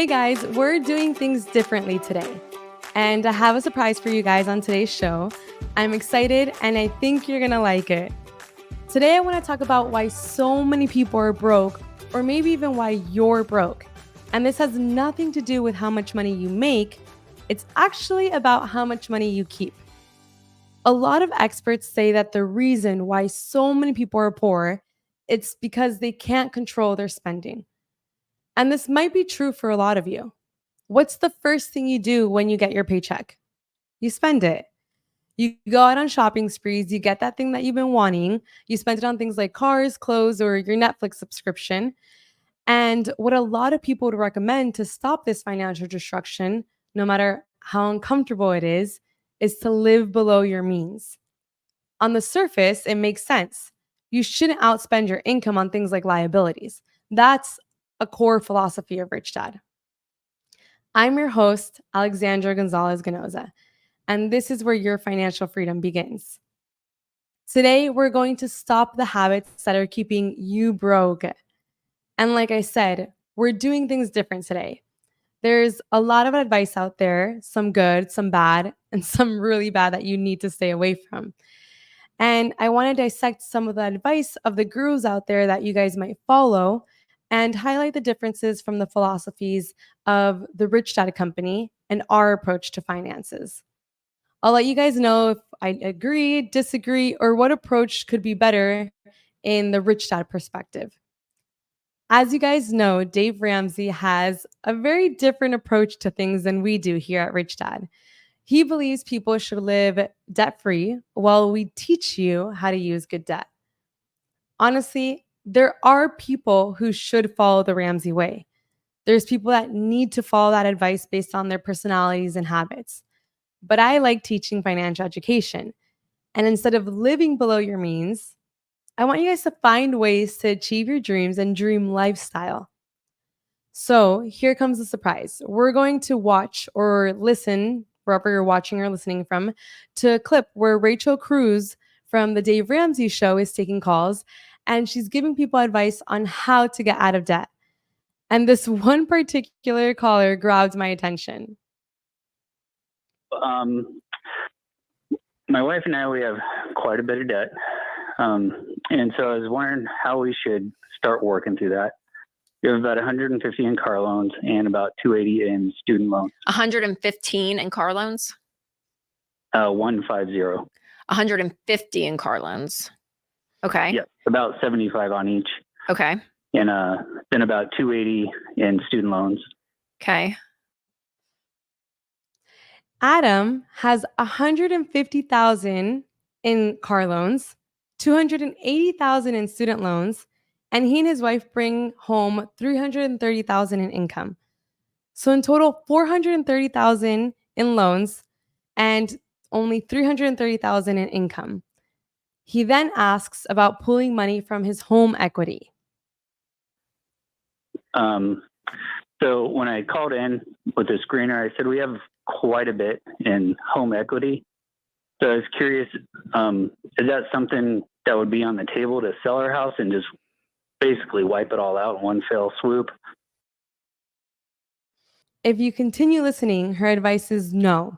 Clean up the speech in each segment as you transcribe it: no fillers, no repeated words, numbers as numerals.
Hey guys, we're doing things differently today. And I have a surprise for you guys on today's show. I'm excited and I think you're gonna like it. Today, I wanna talk about why so many people are broke, or maybe even why you're broke. And this has nothing to do with how much money you make, it's actually about how much money you keep. A lot of experts say that the reason why so many people are poor, it's because they can't control their spending. And this might be true for a lot of you. What's the first thing you do when you get your paycheck? You spend it. You go out on shopping sprees, you get that thing that you've been wanting, you spend it on things like cars, clothes, or your Netflix subscription. And what a lot of people would recommend to stop this financial destruction, no matter how uncomfortable it is to live below your means. On the surface, it makes sense. You shouldn't outspend your income on things like liabilities. That's a core philosophy of Rich Dad. I'm your host, Alexandra Gonzalez-Ganoza, and this is where your financial freedom begins. Today, we're going to stop the habits that are keeping you broke. And like I said, we're doing things different today. There's a lot of advice out there, some good, some bad, and some really bad that you need to stay away from. And I want to dissect some of the advice of the gurus out there that you guys might follow and highlight the differences from the philosophies of the Rich Dad Company and our approach to finances. I'll let you guys know if I agree, disagree, or what approach could be better in the Rich Dad perspective. As you guys know, Dave Ramsey has a very different approach to things than we do here at Rich Dad. He believes people should live debt free while we teach you how to use good debt. Honestly, there are people who should follow the Ramsey way. There's people that need to follow that advice based on their personalities and habits. But I like teaching financial education. And instead of living below your means, I want you guys to find ways to achieve your dreams and dream lifestyle. So here comes the surprise. We're going to watch or listen, wherever you're watching or listening from, to a clip where Rachel Cruz from the Dave Ramsey Show is taking calls and she's giving people advice on how to get out of debt. And this one particular caller grabbed my attention. My wife and I, we have quite a bit of debt. And so I was wondering how we should start working through that. We have about 150 in car loans and about 280 in student loans. 115 in car loans? 150. 150 in car loans. Okay. Yep, about 75 on each. Okay. And then about 280 in student loans. Okay. Adam has 150,000 in car loans, 280,000 in student loans, and he and his wife bring home 330,000 in income. So in total, 430,000 in loans and only 330,000 in income. He then asks about pulling money from his home equity. So when I called in with the screener, I said we have quite a bit in home equity. So I was curious, is that something that would be on the table to sell our house and just basically wipe it all out in one fell swoop? If you continue listening, her advice is no.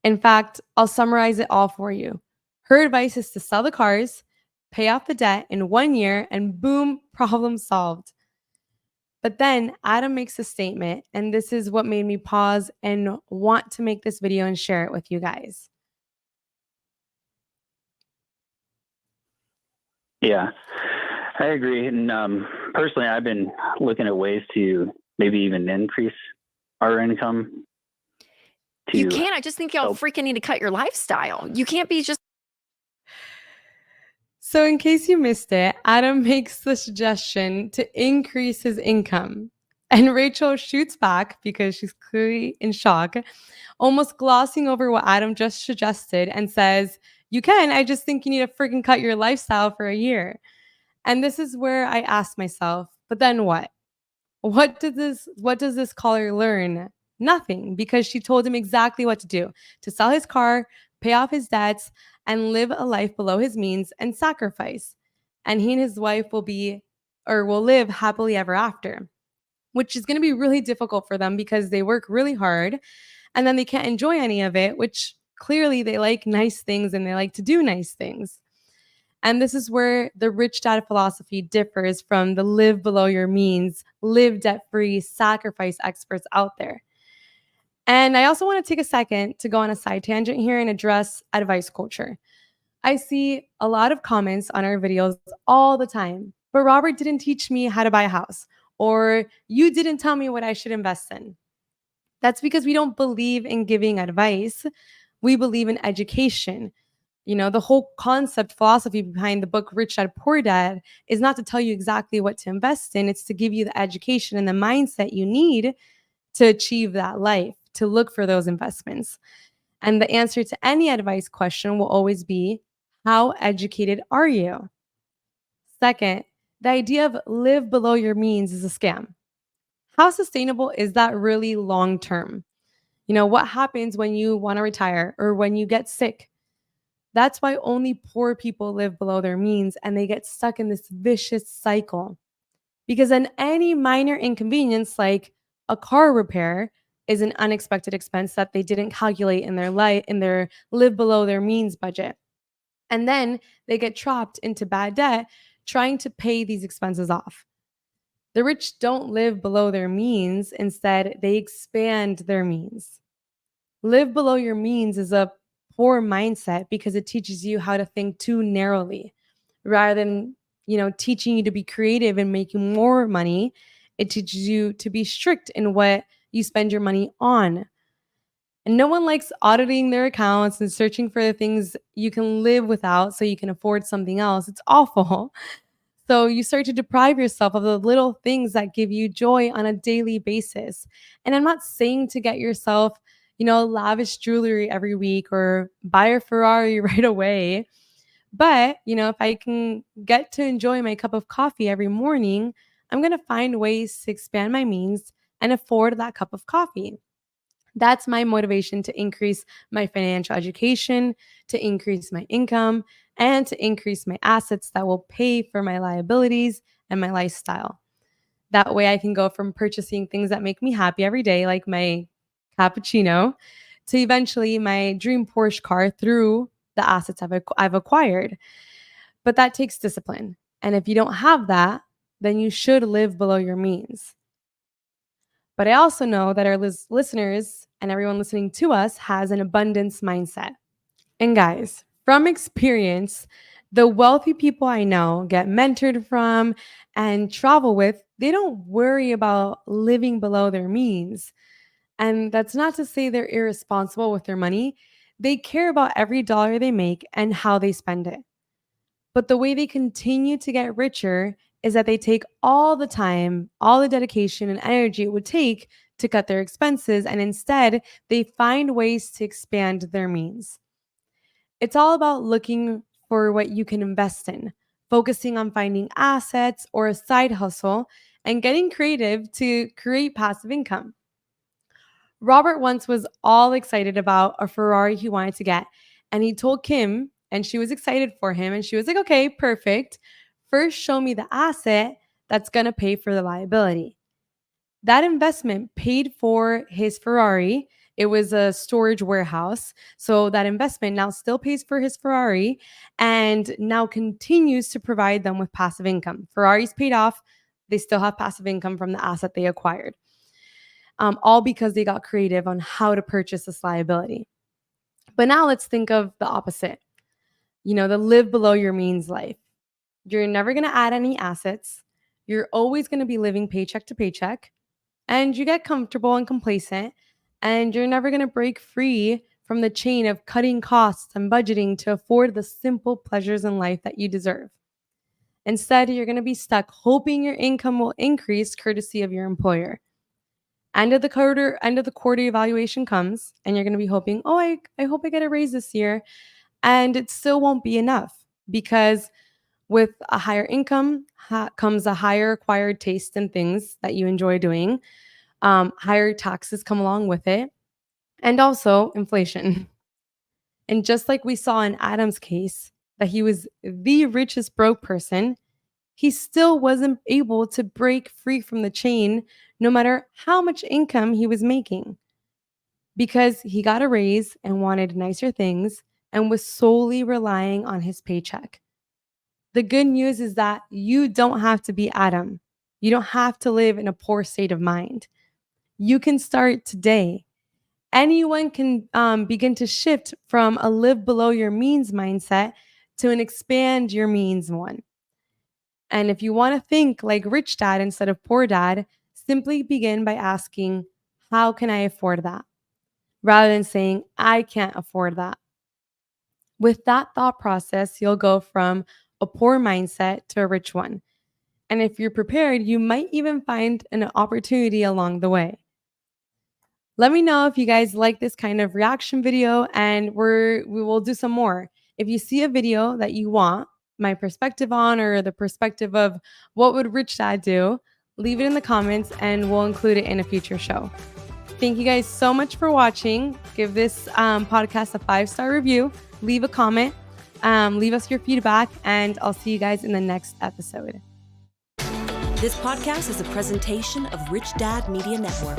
In fact, I'll summarize it all for you. Her advice is to sell the cars, pay off the debt in 1 year, and boom, problem solved. But then Adam makes a statement, and this is what made me pause and want to make this video and share it with you guys. Yeah, I agree. And personally, I've been looking at ways to maybe even increase our income. You can't. I just think y'all freaking need to cut your lifestyle. You can't be just. So in case you missed it, Adam makes the suggestion to increase his income. And Rachel shoots back because she's clearly in shock, almost glossing over what Adam just suggested and says, "You can, I just think you need to freaking cut your lifestyle for a year." And this is where I asked myself, but then what? What does this caller learn? Nothing, because she told him exactly what to do: to sell his car, pay off his debts, and live a life below his means and sacrifice. And he and his wife will live happily ever after. which is going to be really difficult for them because they work really hard and then they can't enjoy any of it, which clearly they like nice things and they like to do nice things. And this is where the rich dad philosophy differs from the live below your means, live debt free, sacrifice experts out there. And I also want to take a second to go on a side tangent here and address advice culture. I see a lot of comments on our videos all the time, but Robert didn't teach me how to buy a house, or you didn't tell me what I should invest in. That's because we don't believe in giving advice. We believe in education. The whole concept philosophy behind the book Rich Dad Poor Dad is not to tell you exactly what to invest in. It's to give you the education and the mindset you need to achieve that life, to look for those investments. And the answer to any advice question will always be, how educated are you? Second, the idea of live below your means is a scam. How sustainable is that really long term? What happens when you want to retire or when you get sick? That's why only poor people live below their means and they get stuck in this vicious cycle. Because then any minor inconvenience, like a car repair, is an unexpected expense that they didn't calculate in their live below their means budget. And then they get trapped into bad debt trying to pay these expenses off. The rich don't live below their means. Instead, they expand their means. Live below your means is a poor mindset because it teaches you how to think too narrowly. Rather than, teaching you to be creative and making more money, it teaches you to be strict in what you spend your money on. And no one likes auditing their accounts and searching for the things you can live without so you can afford something else. It's awful. So you start to deprive yourself of the little things that give you joy on a daily basis. And I'm not saying to get yourself, lavish jewelry every week or buy a Ferrari right away. But, if I can get to enjoy my cup of coffee every morning, I'm going to find ways to expand my means and afford that cup of coffee. That's my motivation to increase my financial education, to increase my income, and to increase my assets that will pay for my liabilities and my lifestyle. That way I can go from purchasing things that make me happy every day, like my cappuccino, to eventually my dream Porsche car through the assets I've acquired. But that takes discipline. And if you don't have that, then you should live below your means. But I also know that our listeners and everyone listening to us has an abundance mindset. And guys, from experience, the wealthy people I know get mentored from and travel with, they don't worry about living below their means. And that's not to say they're irresponsible with their money. They care about every dollar they make and how they spend it. But the way they continue to get richer is that they take all the time, all the dedication and energy it would take to cut their expenses, and instead they find ways to expand their means. It's all about looking for what you can invest in, focusing on finding assets or a side hustle, and getting creative to create passive income. Robert once was all excited about a Ferrari he wanted to get, and he told Kim, and she was excited for him, and she was like, okay, perfect. First, show me the asset that's going to pay for the liability. That investment paid for his Ferrari. It was a storage warehouse. So that investment now still pays for his Ferrari and now continues to provide them with passive income. Ferrari's paid off. They still have passive income from the asset they acquired. All because they got creative on how to purchase this liability. But now let's think of the opposite. The live below your means life. You're never going to add any assets. You're always going to be living paycheck to paycheck. And you get comfortable and complacent. And you're never going to break free from the chain of cutting costs and budgeting to afford the simple pleasures in life that you deserve. Instead, you're going to be stuck hoping your income will increase courtesy of your employer. End of the quarter evaluation comes, and you're going to be hoping, oh, I hope I get a raise this year. And it still won't be enough because with a higher income comes a higher acquired taste in things that you enjoy doing. Higher taxes come along with it, and also inflation. And just like we saw in Adam's case, that he was the richest broke person, he still wasn't able to break free from the chain no matter how much income he was making, because he got a raise and wanted nicer things and was solely relying on his paycheck. The good news is that you don't have to be Adam. You don't have to live in a poor state of mind. You can start today. Anyone can begin to shift from a live below your means mindset to an expand your means one. And if you want to think like rich dad instead of poor dad, simply begin by asking, how can I afford that? Rather than saying, I can't afford that. With that thought process, you'll go from a poor mindset to a rich one. And if you're prepared, you might even find an opportunity along the way. Let me know if you guys like this kind of reaction video, and we will do some more. If you see a video that you want my perspective on, or the perspective of what would Rich Dad do, leave it in the comments and we'll include it in a future show. Thank you guys so much for watching. Give this podcast a 5-star review. Leave a comment. Leave us your feedback, and I'll see you guys in the next episode. This podcast is a presentation of Rich Dad Media Network.